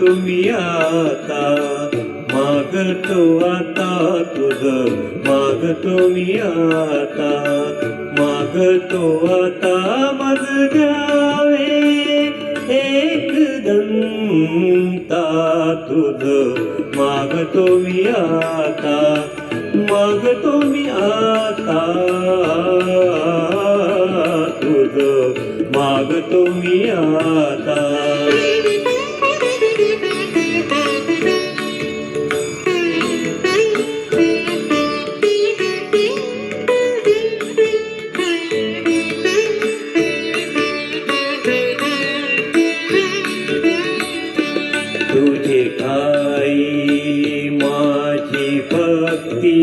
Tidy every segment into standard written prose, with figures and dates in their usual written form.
मागतो मी आता, मागतो आता तुझं, मागतो मी आता, मागतो आता मज द्यावे एक दंता तुझं, मागतो मी आता, मागतो मी आता तुझं, मागतो मी आता. तुझे ठाई माझी भक्ती,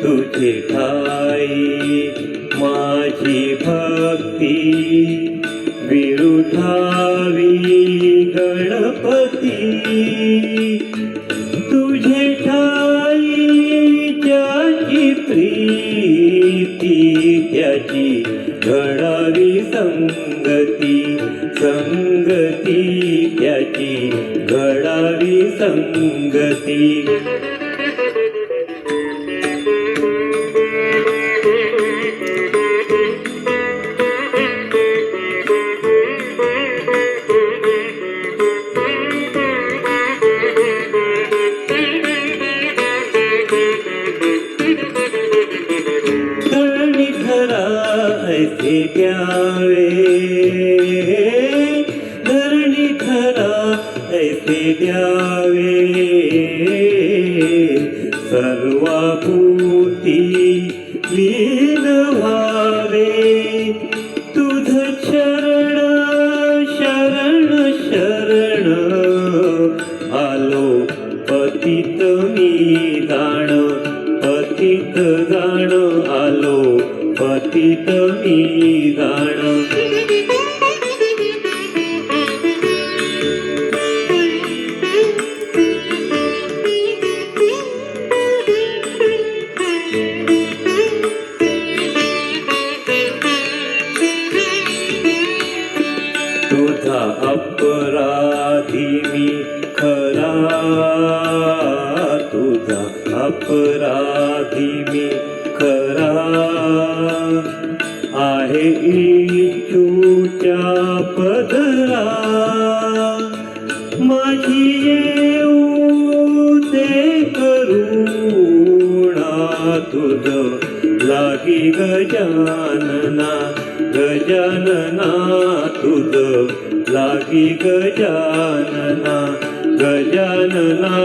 तुझे ठाई माझी भक्ती, विरुठावी गणपती. तुझे ठाई ज्याची प्रीती, त्याची घडावी संगती, संगती त्याची घडावी संगती. धरणी धरा ऐसे द्यावे, धरणी धरा ऐसे द्यावे, सर्वाभूती लीन व्हावे. तुझ शरण शरण शरण आलो पतित मी जाण, पतित जाण आलो पतित मी जाण. तुझा अपराधी मी खरा, तुझा अपराधी मी खरा, आहे इच्छूच्या पदरा. माझी येऊ दे करुणा, तुझं लागी गजानना, गजानना तुझं लागी गजानना, गजानना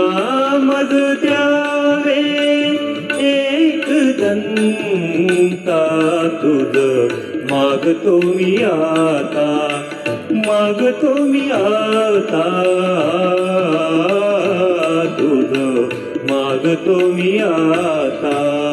मज द्यावे एक दंता तुझं, मागतो मी आता, मागतो मी आता तुझं, मागतो मी आता.